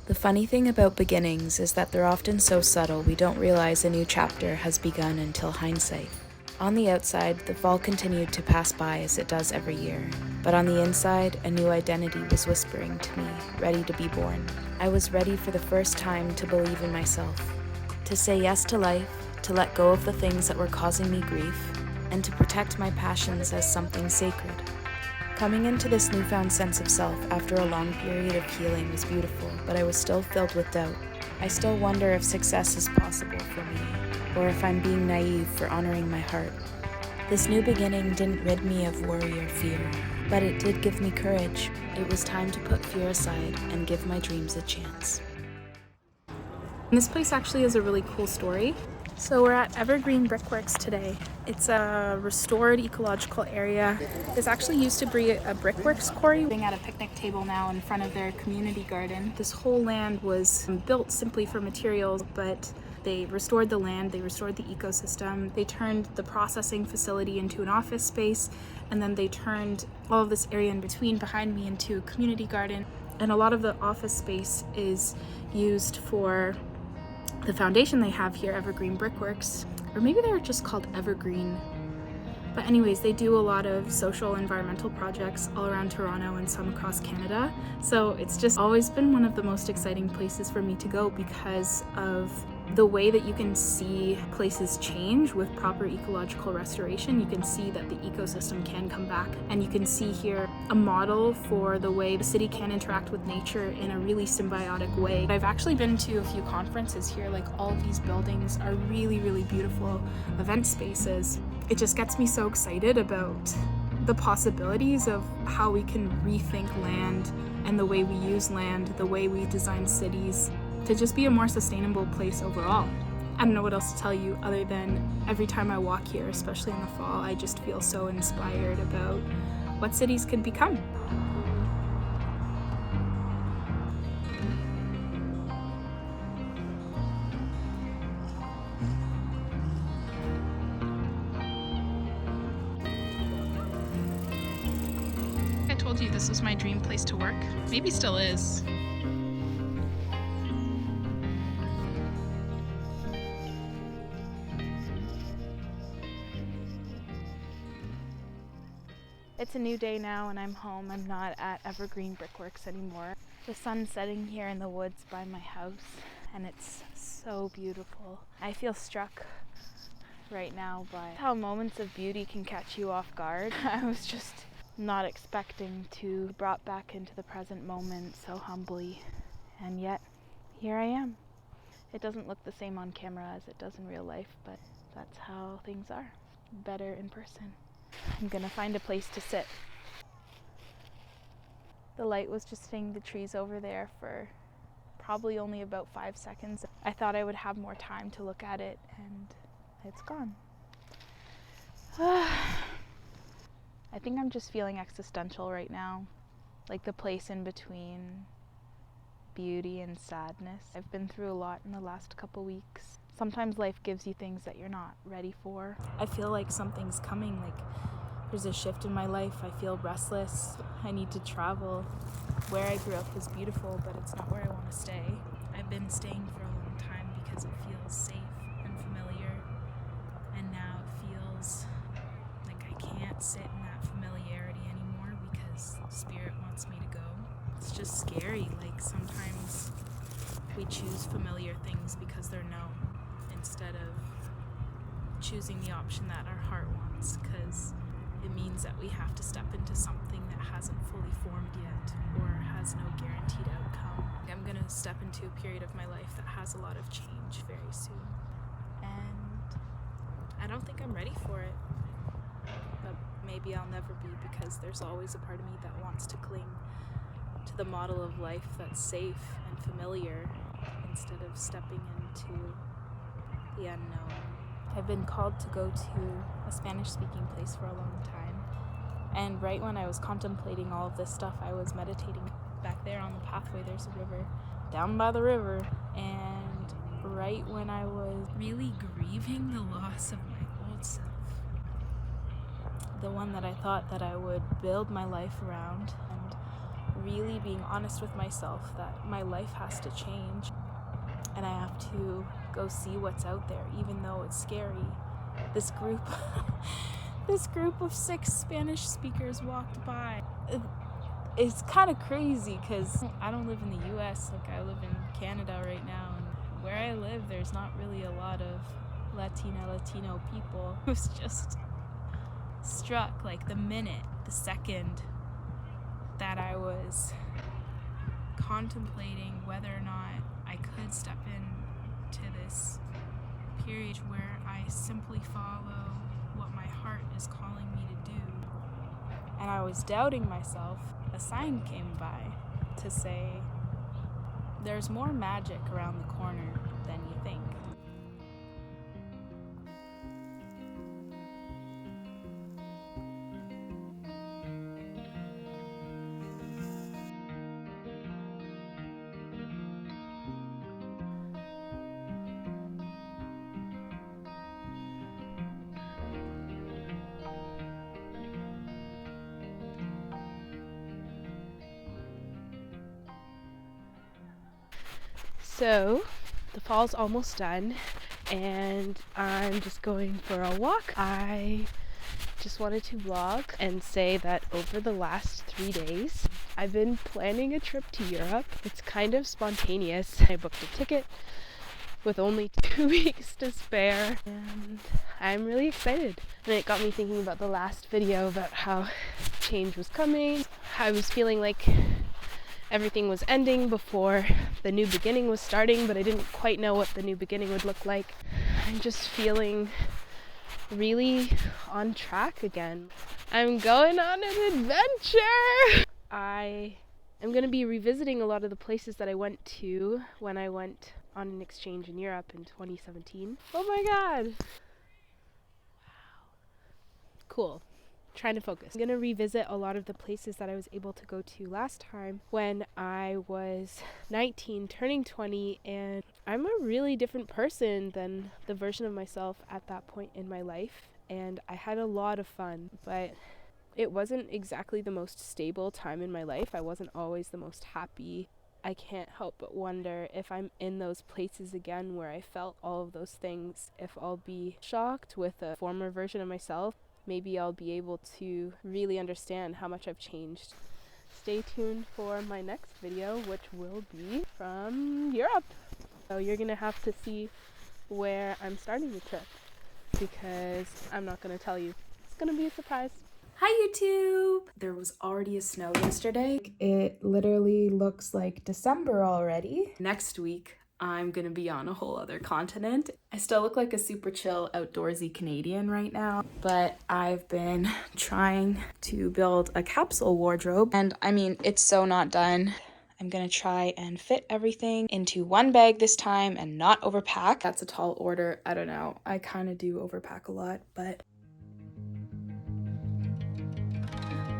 The funny thing about beginnings is that they're often so subtle we don't realize a new chapter has begun until hindsight. On the outside, the fall continued to pass by as it does every year, but on the inside, a new identity was whispering to me, ready to be born. I was ready for the first time to believe in myself, to say yes to life, to let go of the things that were causing me grief, and to protect my passions as something sacred. Coming into this newfound sense of self after a long period of healing was beautiful, but I was still filled with doubt. I still wonder if success is possible for me, or if I'm being naive for honoring my heart. This new beginning didn't rid me of worry or fear, but it did give me courage. It was time to put fear aside and give my dreams a chance. This place actually has a really cool story. So we're at Evergreen Brickworks today. It's a restored ecological area. This actually used to be a brickworks quarry. We're at a picnic table now in front of their community garden. This whole land was built simply for materials, but they restored the land, they restored the ecosystem, they turned the processing facility into an office space, and then they turned all of this area in between behind me into a community garden. And a lot of the office space is used for the foundation they have here, Evergreen Brickworks, or maybe they're just called Evergreen. But anyways, they do a lot of social environmental projects all around Toronto and some across Canada. So it's just always been one of the most exciting places for me to go because of the way that you can see places change with proper ecological restoration. You can see that the ecosystem can come back, and you can see here a model for the way the city can interact with nature in a really symbiotic way. I've actually been to a few conferences here. Like, all of these buildings are really, really beautiful event spaces. It just gets me so excited about the possibilities of how we can rethink land and the way we use land, the way we design cities, to just be a more sustainable place overall. I don't know what else to tell you other than every time I walk here, especially in the fall, I just feel so inspired about what cities could become. I told you this was my dream place to work. Maybe still is. It's a new day now and I'm home. I'm not at Evergreen Brickworks anymore. The sun's setting here in the woods by my house and it's so beautiful. I feel struck right now by how moments of beauty can catch you off guard. I was just not expecting to be brought back into the present moment so humbly, and yet here I am. It doesn't look the same on camera as it does in real life, but that's how things are. Better in person. I'm gonna find a place to sit. The light was just hitting the trees over there for probably only about 5 seconds. I thought I would have more time to look at it, and it's gone. I think I'm just feeling existential right now, like the place in between beauty and sadness. I've been through a lot in the last couple weeks. Sometimes life gives you things that you're not ready for. I feel like something's coming, like there's a shift in my life. I feel restless. I need to travel. Where I grew up was beautiful, but it's not where I want to stay. I've been staying for a long time because it feels safe and familiar, and now it feels like I can't sit in that familiarity anymore because spirit wants me to go. It's just scary. Like, sometimes we choose familiar things because they're known instead of choosing the option that our heart wants, because it means that we have to step into something that hasn't fully formed yet or has no guaranteed outcome. I'm going to step into a period of my life that has a lot of change very soon, and I don't think I'm ready for it, but maybe I'll never be, because there's always a part of me that wants to cling to the model of life that's safe and familiar instead of stepping into the unknown. I've been called to go to a Spanish-speaking place for a long time, and right when I was contemplating all of this stuff, I was meditating. Back there on the pathway, there's a river, down by the river, and right when I was really grieving the loss of my old self, the one that I thought that I would build my life around and really being honest with myself that my life has to change and I have to go see what's out there, even though it's scary. This group of 6 Spanish speakers walked by. It's kind of crazy because I don't live in the US, like I live in Canada right now, and where I live there's not really a lot of Latino people. I was just struck, like the second that I was contemplating whether or not I could step into this period where I simply follow what my heart is calling me to do. And I was doubting myself. A sign came by to say, there's more magic around the corner than you think. So, the fall's almost done, and I'm just going for a walk. I just wanted to vlog and say that over the last 3 days, I've been planning a trip to Europe. It's kind of spontaneous. I booked a ticket with only 2 weeks to spare, and I'm really excited. And it got me thinking about the last video about how change was coming. I was feeling like everything was ending before the new beginning was starting, but I didn't quite know what the new beginning would look like. I'm just feeling really on track again. I'm going on an adventure! I am going to be revisiting a lot of the places that I went to when I went on an exchange in Europe in 2017. Oh my god! Wow. Cool. Trying to focus. I'm going to revisit a lot of the places that I was able to go to last time when I was 19, turning 20, and I'm a really different person than the version of myself at that point in my life, and I had a lot of fun, but it wasn't exactly the most stable time in my life. I wasn't always the most happy. I can't help but wonder if I'm in those places again where I felt all of those things, if I'll be shocked with a former version of myself. Maybe I'll be able to really understand how much I've changed. Stay tuned for my next video, which will be from Europe. So you're gonna have to see where I'm starting the trip, because I'm not gonna tell you. It's gonna be a surprise. Hi YouTube! There was already a snow yesterday. It literally looks like December already. Next week, I'm gonna be on a whole other continent. I still look like a super chill, outdoorsy Canadian right now, but I've been trying to build a capsule wardrobe, and I mean, it's so not done. I'm gonna try and fit everything into one bag this time and not overpack. That's a tall order. I don't know. I kind of do overpack a lot, but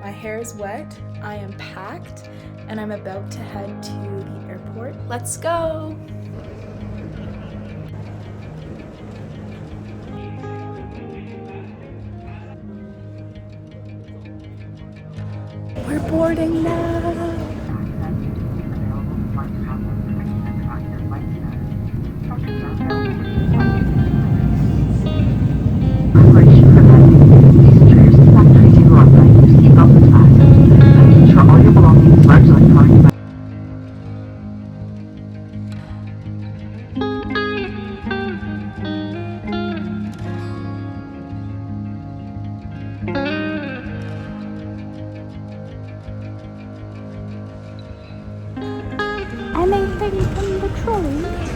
my hair is wet, I am packed, and I'm about to head to the airport. Let's go! We're boarding now! Anything from the trolley?